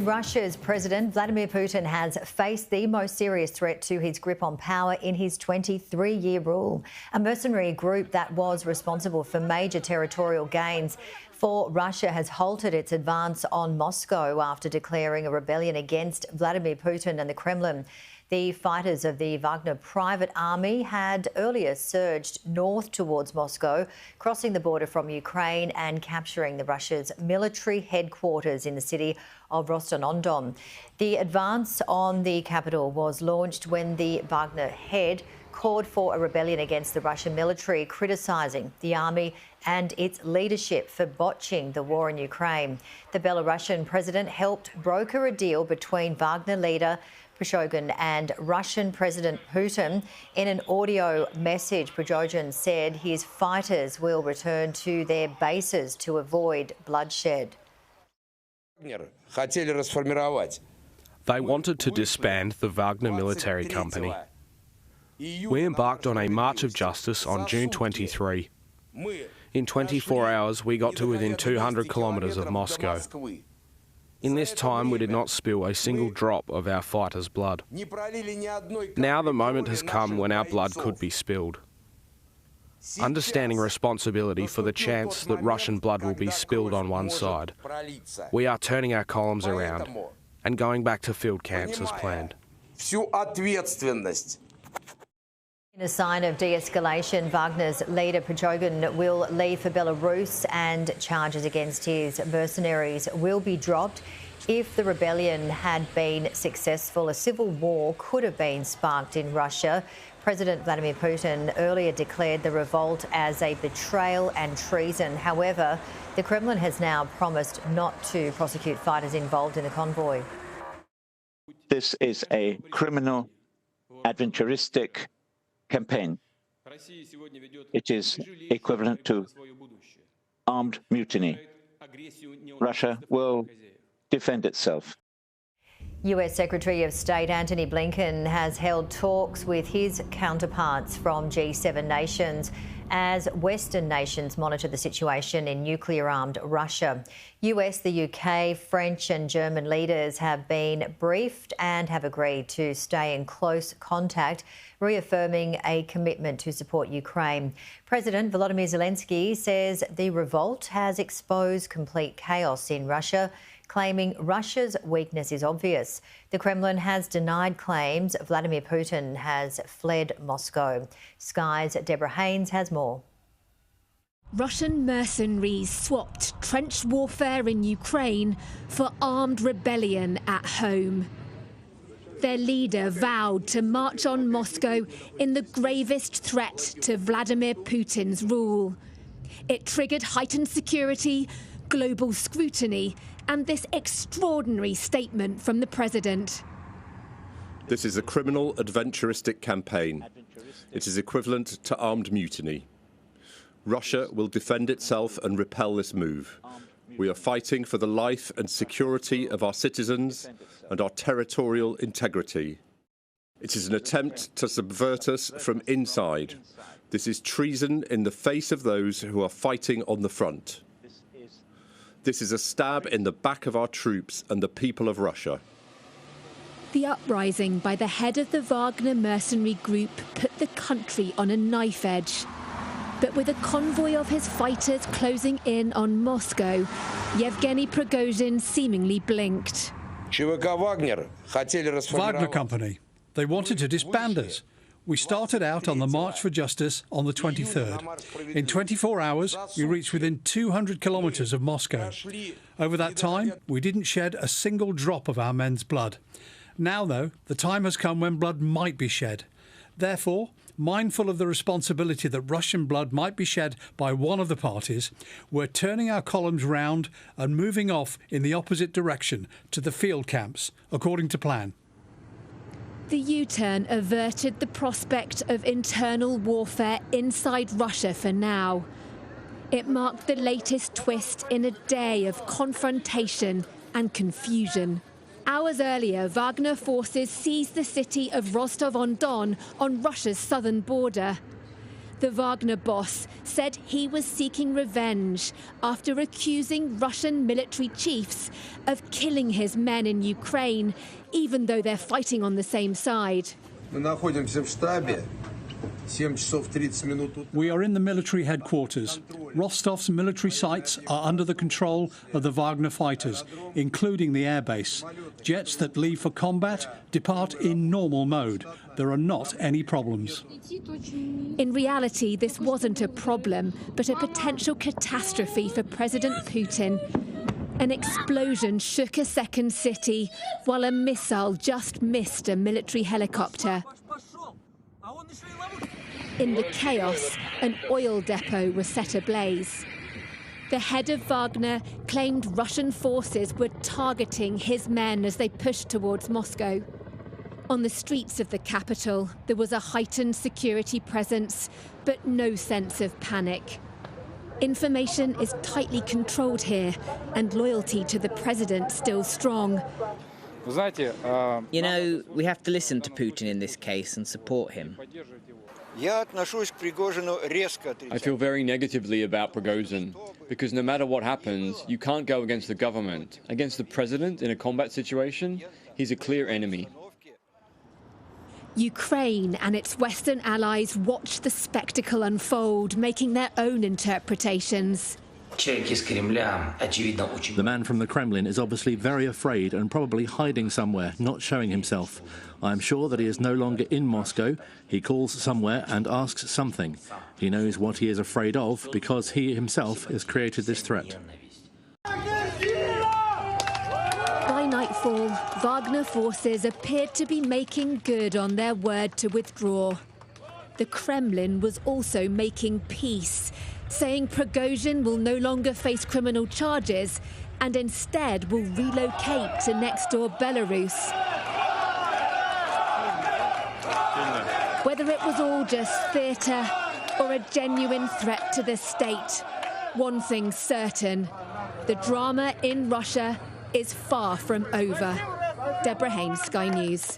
Russia's President Vladimir Putin has faced the most serious threat to his grip on power in his 23-year rule. A mercenary group that was responsible for major territorial gains for Russia has halted its advance on Moscow after declaring a rebellion against Vladimir Putin and the Kremlin. The fighters of the Wagner private army had earlier surged north towards Moscow, crossing the border from Ukraine and capturing Russia's military headquarters in the city of Rostov-on-Don. The advance on the capital was launched when the Wagner head called for a rebellion against the Russian military, criticising the army and its leadership for botching the war in Ukraine. The Belarusian President helped broker a deal between Wagner leader Prigozhin and Russian President Putin. In an audio message, Prigozhin said his fighters will return to their bases to avoid bloodshed. They wanted to disband the Wagner military company. We embarked on a march of justice on June 23. In 24 hours, we got to within 200 kilometres of Moscow. In this time, we did not spill a single drop of our fighters' blood. Now the moment has come when our blood could be spilled. Understanding responsibility for the chance that Russian blood will be spilled on one side, we are turning our columns around and going back to field camps as planned. In a sign of de-escalation, Wagner's leader Prigozhin will leave for Belarus and charges against his mercenaries will be dropped. If the rebellion had been successful, a civil war could have been sparked in Russia. President Vladimir Putin earlier declared the revolt as a betrayal and treason. However, the Kremlin has now promised not to prosecute fighters involved in the convoy. This is a criminal, adventuristic campaign. It is equivalent to armed mutiny. Russia will defend itself. US Secretary of State Antony Blinken has held talks with his counterparts from G7 nations as Western nations monitor the situation in nuclear-armed Russia. US, the UK, French and German leaders have been briefed and have agreed to stay in close contact, reaffirming a commitment to support Ukraine. President Volodymyr Zelensky says the revolt has exposed complete chaos in Russia, claiming Russia's weakness is obvious. The Kremlin has denied claims Vladimir Putin has fled Moscow. Sky's Deborah Haynes has more. Russian mercenaries swapped trench warfare in Ukraine for armed rebellion at home. Their leader vowed to march on Moscow in the gravest threat to Vladimir Putin's rule. It triggered heightened security, global scrutiny, and this extraordinary statement from the president. This is a criminal, adventuristic campaign. It is equivalent to armed mutiny. Russia will defend itself and repel this move. We are fighting for the life and security of our citizens and our territorial integrity. It is an attempt to subvert us from inside. This is treason in the face of those who are fighting on the front. This is a stab in the back of our troops and the people of Russia. The uprising by the head of the Wagner mercenary group put the country on a knife edge. But with a convoy of his fighters closing in on Moscow, Yevgeny Prigozhin seemingly blinked. Wagner Company. They wanted to disband us. We started out on the March for Justice on the 23rd. In 24 hours, we reached within 200 kilometres of Moscow. Over that time, we didn't shed a single drop of our men's blood. Now, though, the time has come when blood might be shed. Therefore, mindful of the responsibility that Russian blood might be shed by one of the parties, we're turning our columns round and moving off in the opposite direction to the field camps, according to plan. The U-turn averted the prospect of internal warfare inside Russia for now. It marked the latest twist in a day of confrontation and confusion. Hours earlier, Wagner forces seized the city of Rostov-on-Don on Russia's southern border. The Wagner boss said he was seeking revenge after accusing Russian military chiefs of killing his men in Ukraine, even though they're fighting on the same side. We are in the military headquarters. Rostov's military sites are under the control of the Wagner fighters, including the airbase. Jets that leave for combat depart in normal mode. There are not any problems. In reality, this wasn't a problem, but a potential catastrophe for President Putin. An explosion shook a second city, while a missile just missed a military helicopter. In the chaos, an oil depot was set ablaze. The head of Wagner claimed Russian forces were targeting his men as they pushed towards Moscow. On the streets of the capital, there was a heightened security presence, but no sense of panic. Information is tightly controlled here, and loyalty to the president still strong. You know, we have to listen to Putin in this case and support him. I feel very negatively about Prigozhin, because no matter what happens, you can't go against the government. Against the president in a combat situation, he's a clear enemy. Ukraine and its Western allies watched the spectacle unfold, making their own interpretations. The man from the Kremlin is obviously very afraid and probably hiding somewhere, not showing himself. I am sure that he is no longer in Moscow. He calls somewhere and asks something. He knows what he is afraid of because he himself has created this threat. By nightfall, Wagner forces appeared to be making good on their word to withdraw. The Kremlin was also making peace, saying Prigozhin will no longer face criminal charges and instead will relocate to next-door Belarus. Whether it was all just theatre or a genuine threat to the state, one thing's certain: the drama in Russia is far from over. Deborah Haynes, Sky News.